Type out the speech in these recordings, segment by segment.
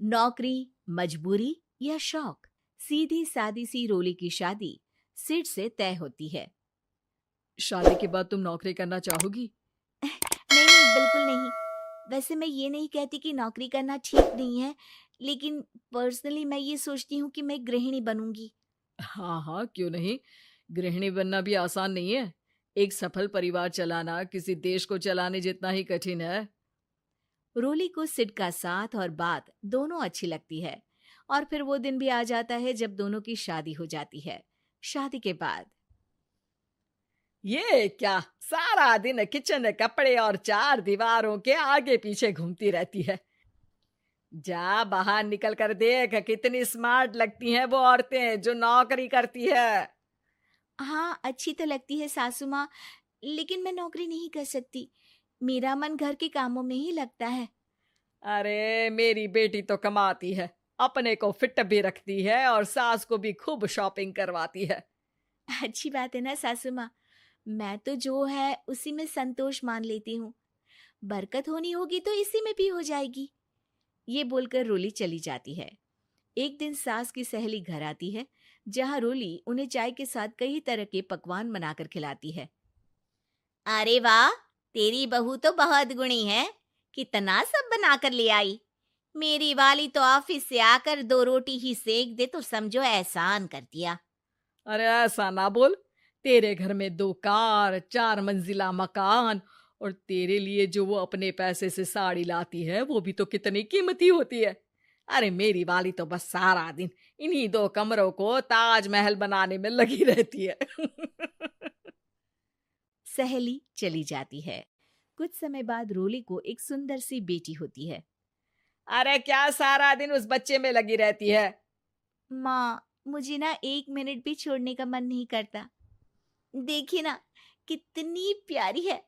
नौकरी, मजबूरी या शौक, सीधी सादी सी रोली की शादी सिड से तय होती है। शादी के बाद तुम नौकरी करना चाहोगी? नहीं नहीं, बिल्कुल नहीं। वैसे मैं ये नहीं कहती कि नौकरी करना ठीक नहीं है, लेकिन पर्सनली मैं ये सोचती हूँ कि मैं गृहिणी बनूंगी। हाँ हाँ, क्यों नहीं। गृहिणी बनना भी आसान नहीं है। एक सफल परिवार चलाना किसी देश को चलाने जितना ही कठिन है। रोली को सिड का साथ और बात दोनों अच्छी लगती है, और फिर वो दिन भी आ जाता है जब दोनों की शादी हो जाती है। शादी के बाद ये क्या, सारा दिन किचन कपड़े और चार दीवारों के आगे पीछे घूमती रहती है। जा बाहर निकल कर देख, कितनी स्मार्ट लगती हैं वो औरतें जो नौकरी करती है। हाँ, अच्छी तो लगती है सासू माँ, लेकिन मैं नौकरी नहीं कर सकती। मेरा मन घर के कामों में ही लगता है। अरे मेरी बेटी तो कमाती है, अपने को फिट भी रखती है और सास को भी खूब शॉपिंग करवाती है। अच्छी बात है ना सासू माँ। मैं तो जो है उसी में संतोष मान लेती हूँ। बरकत होनी होगी तो इसी में भी हो जाएगी। ये बोलकर रोली चली जाती है। एक दिन सास की सहेली घर आती है, जहाँ रोली उन्हें चाय के साथ कई तरह के पकवान बनाकर खिलाती है। अरे वाह, तेरी बहू तो बहुत गुणी है। कितना सब बनाकर ले आई। मेरी वाली तो ऑफिस से आकर 2 रोटी ही सेक दे तो समझो एहसान कर दिया। अरे ऐसा ना बोल। तेरे घर में 2 कार, 4 मंजिला मकान, और तेरे लिए जो वो अपने पैसे से साड़ी लाती है वो भी तो कितनी कीमती होती है। अरे मेरी वाली तो बस सारा दिन इन्हीं 2 कमरों को ताजमहल बनाने में लगी रहती है। सहेली चली जाती है। कुछ समय बाद रोली को एक सुंदर सी बेटी होती है। अरे क्या सारा दिन उस बच्चे में लगी रहती है। माँ, मुझे ना 1 मिनट भी छोड़ने का मन नहीं करता। देखिए ना, कितनी प्यारी है।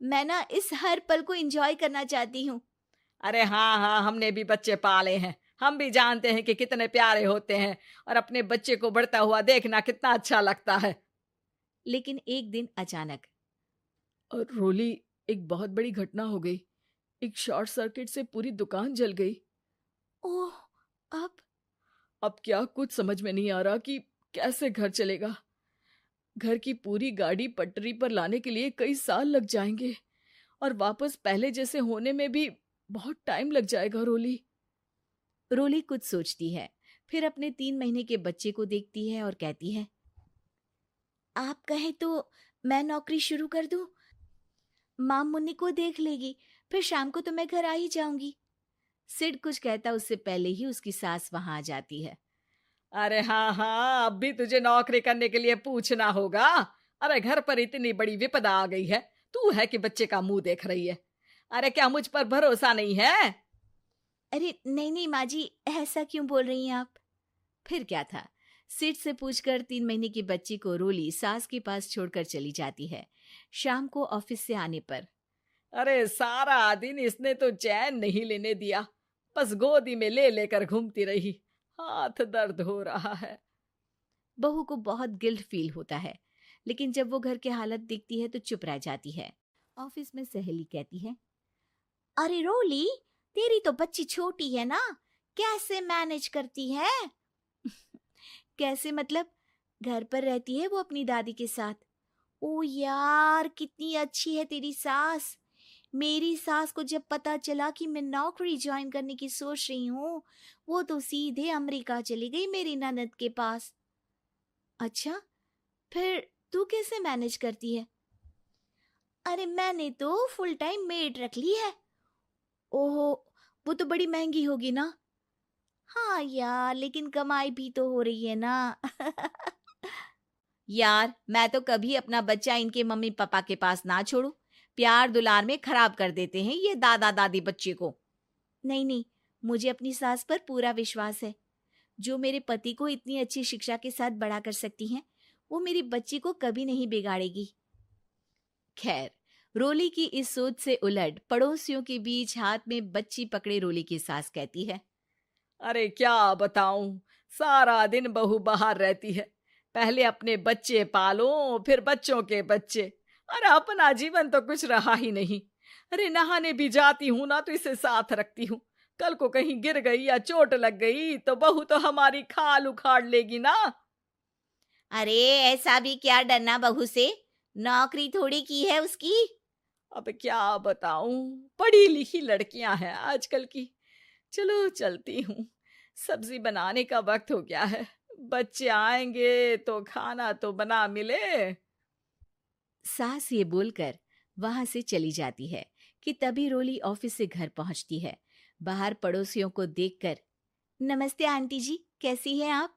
मैं ना इस हर पल को एंजॉय करना चाहती हूँ। अरे हाँ हाँ, हमने भी बच्चे पाले हैं। हम भी जानते हैं कि कितने प्यारे होते हैं, और अपने बच्चे को बढ़ता हुआ देखना कितना अच्छा लगता है। लेकिन एक दिन अचानक और रोली, एक बहुत बड़ी घटना हो गई। एक शॉर्ट सर्किट से पूरी दुकान जल गई। ओह, अब अब क्या, कुछ समझ में नहीं आ रहा कि कैसे घर चलेगा। घर की पूरी गाड़ी पटरी पर लाने के लिए कई साल लग जाएंगे, और वापस पहले जैसे होने में भी बहुत टाइम लग जाएगा। रोली, रोली कुछ सोचती है, फिर अपने 3 महीने के बच्चे को देखती है और कहती है, आप कहे तो मैं नौकरी शुरू कर दूं। माँ मुन्नी को देख लेगी, फिर शाम को तो मैं घर आ ही जाऊंगी। सिड कुछ कहता उससे पहले ही उसकी सास वहां आ जाती है। अरे हाँ हाँ, अब भी तुझे नौकरी करने के लिए पूछना होगा। अरे घर पर इतनी बड़ी विपदा आ गई है, तू है कि बच्चे का मुंह देख रही है। अरे क्या मुझ पर भरोसा नहीं है? अरे नहीं नहीं माँ जी, ऐसा क्यों बोल रही हैं आप। फिर क्या था, सिड से पूछकर 3 महीने की बच्ची को रोली सास के पास छोड़कर चली जाती है। शाम को ऑफिस से आने पर अरे सारा दिन इसने तो चैन नहीं लेने दिया, बस गोदी में ले लेकर घूमती रही। हाथ दर्द हो रहा है। बहू को बहुत गिल्ट फील होता है, लेकिन जब वो घर की हालत देखती है तो चुप रह जाती है। ऑफिस में सहेली कहती है, अरे रोली, तेरी तो बच्ची छोटी है ना, कैसे मैनेज करती है। कैसे मतलब, घर पर रहती है वो अपनी दादी के साथ। ओ यार, कितनी अच्छी है तेरी सास। मेरी सास को जब पता चला कि मैं नौकरी ज्वाइन करने की सोच रही हूँ, वो तो सीधे अमेरिका चली गई मेरी ननद के पास। अच्छा, फिर तू कैसे मैनेज करती है। अरे मैंने तो फुल टाइम मेड रख ली है। ओहो, वो तो बड़ी महंगी होगी ना। हाँ यार, लेकिन कमाई भी तो हो रही है ना। यार, मैं तो कभी अपना बच्चा इनके मम्मी पापा के पास ना छोड़ू। प्यार दुलार में खराब कर देते हैं ये दादा दादी बच्चे को। नहीं नहीं, मुझे अपनी सास पर पूरा विश्वास है। जो मेरे पति को इतनी अच्छी शिक्षा के साथ बड़ा कर सकती हैं, वो मेरी बच्ची को कभी नहीं बिगाड़ेगी। खैर, रोली की इस सोच से उलट पड़ोसियों के बीच हाथ में बच्ची पकड़े रोली की सास कहती है, अरे क्या बताऊं, सारा दिन बहू बाहर रहती है। पहले अपने बच्चे पालो, फिर बच्चों के बच्चे। अरे अपना जीवन तो कुछ रहा ही नहीं। अरे नहाने भी जाती हूं ना तो इसे साथ रखती हूँ, कल को कहीं गिर गई या चोट लग गई तो बहू तो हमारी खाल उखाड़ लेगी ना। अरे ऐसा भी क्या डरना बहू से, नौकरी थोड़ी की है उसकी। अब क्या बताऊं, पढ़ी लिखी लड़कियां हैं आजकल की। चलो चलती हूँ, सब्जी बनाने का वक्त हो गया है। बच्चे आएंगे तो खाना तो बना मिले। सास ये बोलकर वहां से चली जाती है कि तभी रोली ऑफिस से घर पहुंचती है। बाहर पड़ोसियों को देखकर, नमस्ते आंटी जी, कैसी हैं आप?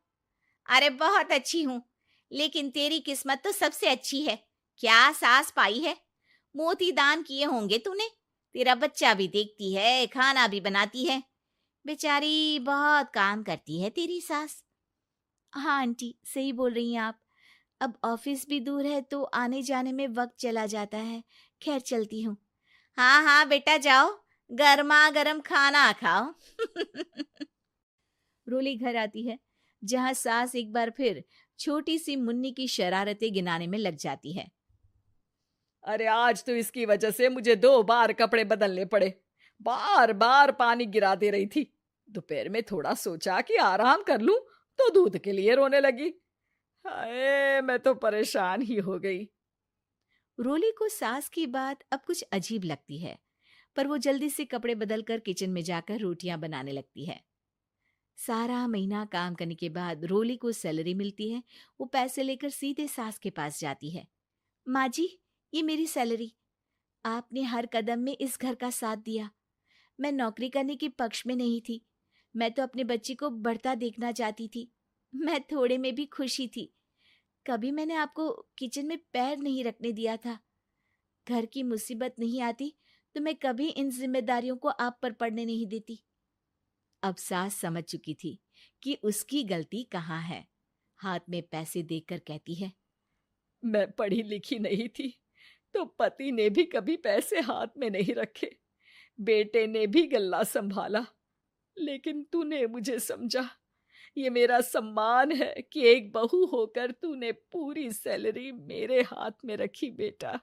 अरे बहुत अच्छी हूँ, लेकिन तेरी किस्मत तो सबसे अच्छी है। क्या सास पाई है, मोती दान किए होंगे तूने। तेरा बच्चा भी देखती है, खाना भी बनाती है। बेचारी बहुत काम करती है तेरी सास। हाँ आंटी, सही बोल रही हैं आप। अब ऑफिस भी दूर है तो आने जाने में वक्त चला जाता है। खैर चलती हूँ। हाँ हाँ बेटा जाओ, गर्मा गर्म खाना खाओ। रोली घर आती है, जहां सास एक बार फिर छोटी सी मुन्नी की शरारतें गिनाने में लग जाती है। अरे आज तो इसकी वजह से मुझे 2 बार कपड़े बदलने पड़े। बार बार पानी गिरा दे रही थी। दोपहर में थोड़ा सोचा कि आराम कर लूं तो दूध के लिए रोने लगी। हाय, मैं तो परेशान ही हो गई। रोली को सास की बात अब कुछ अजीब लगती है, पर वो जल्दी से कपड़े बदलकर किचन में जाकर रोटियां बनाने लगती है। सारा महीना काम करने के बाद रोली को सैलरी मिलती है। वो पैसे लेकर सीधे सास के पास जाती है। माँ जी, ये मेरी सैलरी। आपने हर कदम में इस घर का साथ दिया। मैं नौकरी करने के पक्ष में नहीं थी। मैं तो अपने बच्चे को बढ़ता देखना चाहती थी। मैं थोड़े में भी खुशी थी। कभी मैंने आपको किचन में पैर नहीं रखने दिया था। घर की मुसीबत नहीं आती तो मैं कभी इन जिम्मेदारियों को आप पर पड़ने नहीं देती। अब सास समझ चुकी थी कि उसकी गलती कहाँ है। हाथ में पैसे देखकर कहती है, मैं पढ़ी लिखी नहीं थी तो पति ने भी कभी पैसे हाथ में नहीं रखे। बेटे ने भी गल्ला संभाला, लेकिन तूने मुझे समझा। ये मेरा सम्मान है कि एक बहू होकर तूने पूरी सैलरी मेरे हाथ में रखी बेटा।